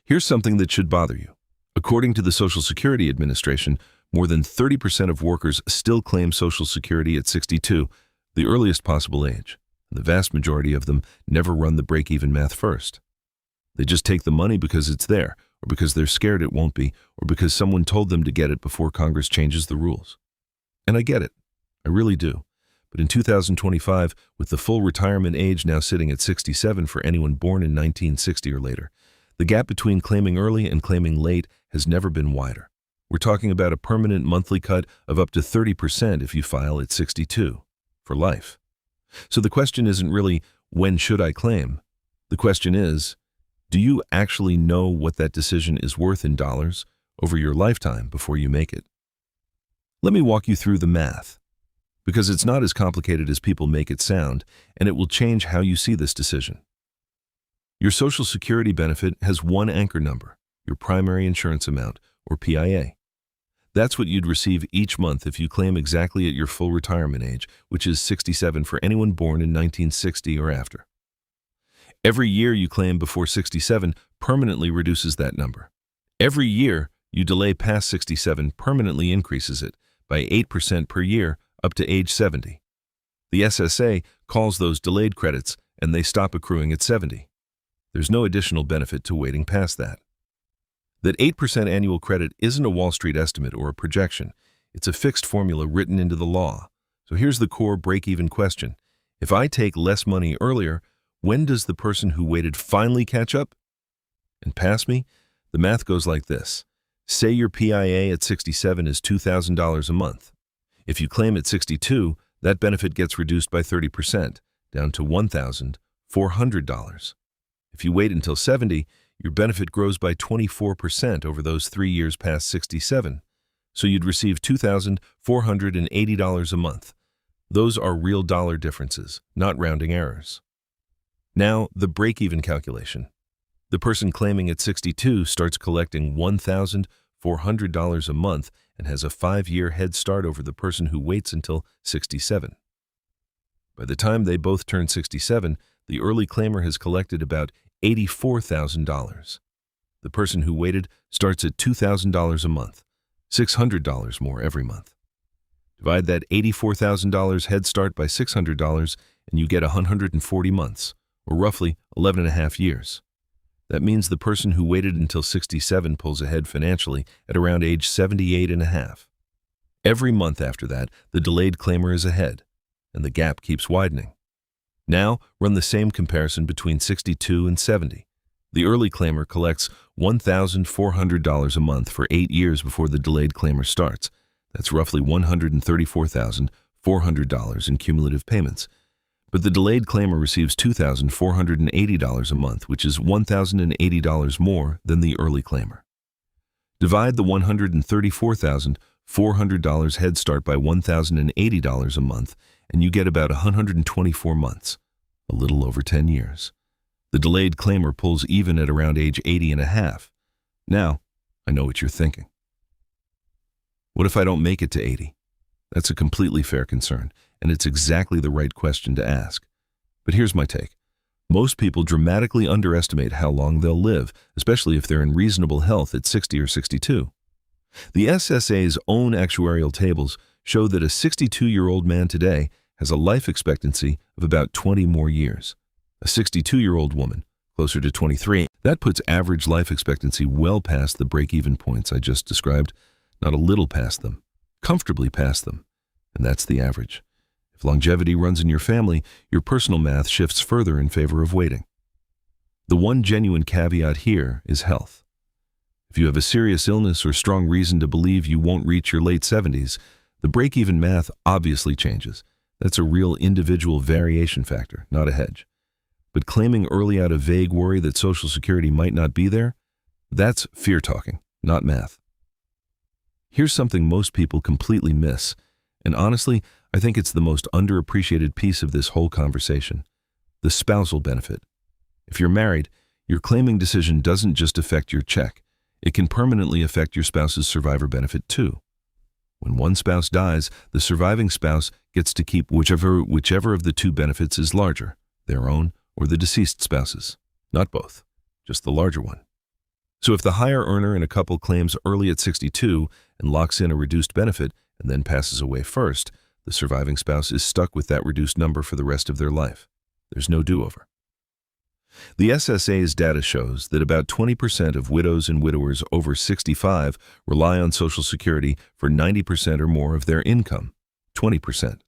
Here's something that should bother you. According to the Social Security Administration, more than 30% of workers still claim Social Security at 62, the earliest possible age. The vast majority of them never run the break-even math first. They just take the money because it's there, or because they're scared it won't be, or because someone told them to get it before Congress changes the rules. And I get it. I really do. But in 2025, with the full retirement age now sitting at 67 for anyone born in 1960 or later, the gap between claiming early and claiming late has never been wider. We're talking about a permanent monthly cut of up to 30% if you file at 62, for life. So the question isn't really, when should I claim? The question is, do you actually know what that decision is worth in dollars over your lifetime before you make it? Let me walk you through the math, because it's not as complicated as people make it sound, and it will change how you see this decision. Your Social Security benefit has one anchor number, your primary insurance amount, or PIA. That's what you'd receive each month if you claim exactly at your full retirement age, which is 67 for anyone born in 1960 or after. Every year you claim before 67 permanently reduces that number. Every year you delay past 67 permanently increases it by 8% per year up to age 70. The SSA calls those delayed credits, and they stop accruing at 70. There's no additional benefit to waiting past that. That 8% annual credit isn't a Wall Street estimate or a projection. It's a fixed formula written into the law. So here's the core break-even question. If I take less money earlier, when does the person who waited finally catch up and pass me? The math goes like this. Say your PIA at 67 is $2,000 a month. If you claim at 62, that benefit gets reduced by 30%, down to $1,400. If you wait until 70, your benefit grows by 24% over those 3 years past 67, so you'd receive $2,480 a month. Those are real dollar differences, not rounding errors. Now, the break-even calculation. The person claiming at 62 starts collecting $1,400 a month and has a 5-year head start over the person who waits until 67. By the time they both turn 67, the early claimer has collected about $84,000. The person who waited starts at $2,000 a month, $600 more every month. Divide that $84,000 head start by $600 and you get 140 months, or roughly 11 and a half years. That means the person who waited until 67 pulls ahead financially at around age 78 and a half. Every month after that, the delayed claimer is ahead, and the gap keeps widening. Now, run the same comparison between 62 and 70. The early claimer collects $1,400 a month for 8 years before the delayed claimer starts. That's roughly $134,400 in cumulative payments. But the delayed claimer receives $2,480 a month, which is $1,080 more than the early claimer. Divide the $134,400 head start by $1,080 a month, and you get about 124 months, a little over 10 years. The delayed claimer pulls even at around age 80 and a half. Now, I know what you're thinking. What if I don't make it to 80? That's a completely fair concern, and it's exactly the right question to ask. But here's my take. Most people dramatically underestimate how long they'll live, especially if they're in reasonable health at 60 or 62. The SSA's own actuarial tables show that a 62-year-old man today has a life expectancy of about 20 more years. A 62-year-old woman, closer to 23. That puts average life expectancy well past the break-even points I just described, not a little past them, comfortably past them. And that's the average. If longevity runs in your family, your personal math shifts further in favor of waiting. The one genuine caveat here is health. If you have a serious illness or strong reason to believe you won't reach your late 70s, the break-even math obviously changes. That's a real individual variation factor, not a hedge. But claiming early out of vague worry that Social Security might not be there, that's fear-talking, not math. Here's something most people completely miss, and honestly, I think it's the most underappreciated piece of this whole conversation: the spousal benefit. If you're married, your claiming decision doesn't just affect your check. It can permanently affect your spouse's survivor benefit too. When one spouse dies, the surviving spouse gets to keep whichever of the two benefits is larger, their own or the deceased spouse's. Not both, just the larger one. So if the higher earner in a couple claims early at 62 and locks in a reduced benefit and then passes away first, the surviving spouse is stuck with that reduced number for the rest of their life. There's no do-over. The SSA's data shows that about 20% of widows and widowers over 65 rely on Social Security for 90% or more of their income, 20%.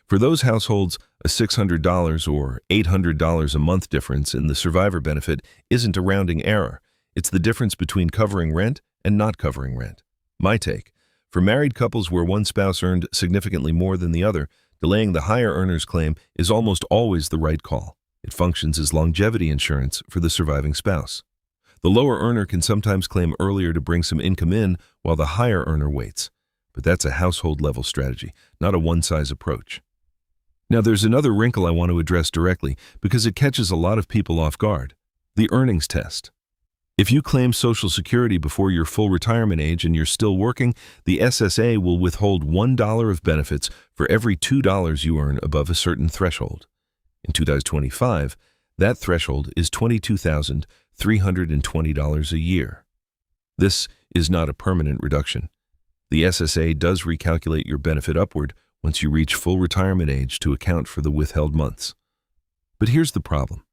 For those households, a $600 or $800 a month difference in the survivor benefit isn't a rounding error. It's the difference between covering rent and not covering rent. My take: for married couples where one spouse earned significantly more than the other, delaying the higher earner's claim is almost always the right call. It functions as longevity insurance for the surviving spouse. The lower earner can sometimes claim earlier to bring some income in while the higher earner waits. But that's a household-level strategy, not a one-size approach. Now, there's another wrinkle I want to address directly because it catches a lot of people off guard: the earnings test. If you claim Social Security before your full retirement age and you're still working, the SSA will withhold $1 of benefits for every $2 you earn above a certain threshold. In 2025, that threshold is $22,320 a year. This is not a permanent reduction. The SSA does recalculate your benefit upward once you reach full retirement age to account for the withheld months. But here's the problem.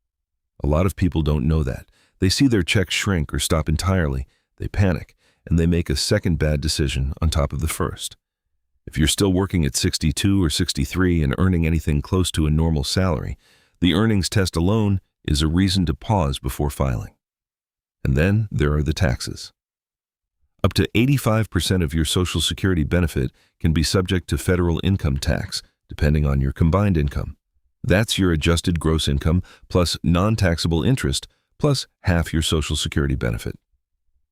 A lot of people don't know that. They see their check shrink or stop entirely, they panic, and they make a second bad decision on top of the first. If you're still working at 62 or 63 and earning anything close to a normal salary, the earnings test alone is a reason to pause before filing. And then there are the taxes. Up to 85% of your Social Security benefit can be subject to federal income tax, depending on your combined income. That's your adjusted gross income plus non-taxable interest plus half your Social Security benefit.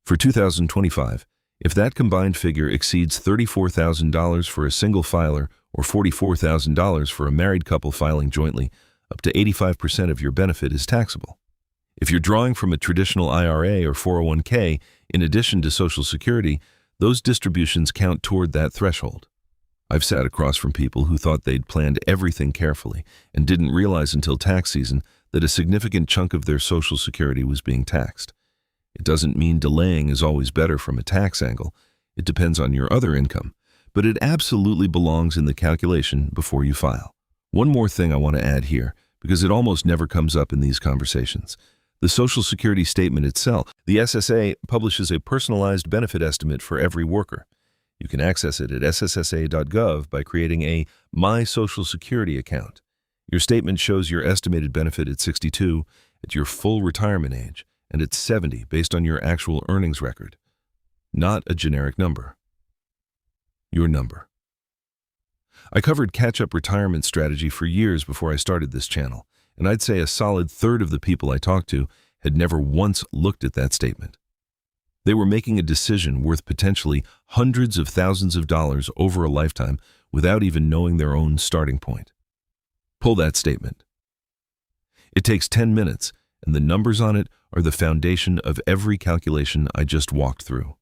For 2025, if that combined figure exceeds $34,000 for a single filer or $44,000 for a married couple filing jointly, up to 85% of your benefit is taxable. If you're drawing from a traditional IRA or 401k, in addition to Social Security, those distributions count toward that threshold. I've sat across from people who thought they'd planned everything carefully and didn't realize until tax season that a significant chunk of their Social Security was being taxed. It doesn't mean delaying is always better from a tax angle. It depends on your other income, but it absolutely belongs in the calculation before you file. One more thing I want to add here, because it almost never comes up in these conversations. The Social Security Statement itself. The SSA publishes a personalized benefit estimate for every worker. You can access it at sssa.gov by creating a My Social Security account. Your statement shows your estimated benefit at 62, at your full retirement age, and at 70 based on your actual earnings record. Not a generic number. Your number. I covered catch-up retirement strategy for years before I started this channel, and I'd say a solid third of the people I talked to had never once looked at that statement. They were making a decision worth potentially hundreds of thousands of dollars over a lifetime without even knowing their own starting point. Pull that statement. It takes 10 minutes, and the numbers on it are the foundation of every calculation I just walked through.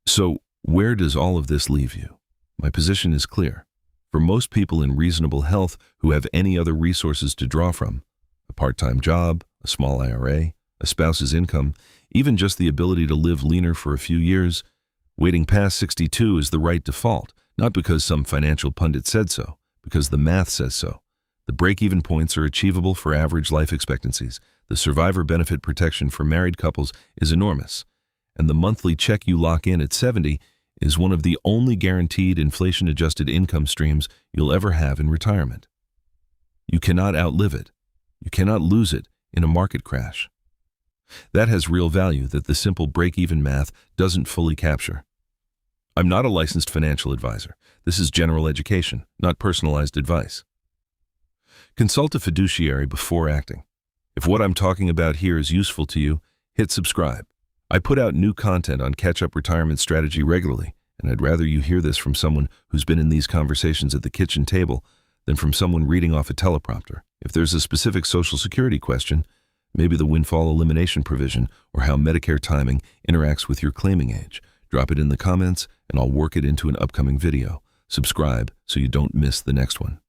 So, where does all of this leave you? My position is clear. For most people in reasonable health who have any other resources to draw from, a part-time job, a small IRA, a spouse's income, even just the ability to live leaner for a few years, waiting past 62 is the right default, not because some financial pundit said so, because the math says so. The break-even points are achievable for average life expectancies. The survivor benefit protection for married couples is enormous, and the monthly check you lock in at 70 is one of the only guaranteed inflation-adjusted income streams you'll ever have in retirement. You cannot outlive it. You cannot lose it in a market crash. That has real value that the simple break-even math doesn't fully capture. I'm not a licensed financial advisor. This is general education, not personalized advice. Consult a fiduciary before acting. If what I'm talking about here is useful to you, hit subscribe. I put out new content on catch-up retirement strategy regularly, and I'd rather you hear this from someone who's been in these conversations at the kitchen table than from someone reading off a teleprompter. If there's a specific Social Security question, maybe the windfall elimination provision or how Medicare timing interacts with your claiming age, drop it in the comments and I'll work it into an upcoming video. Subscribe so you don't miss the next one.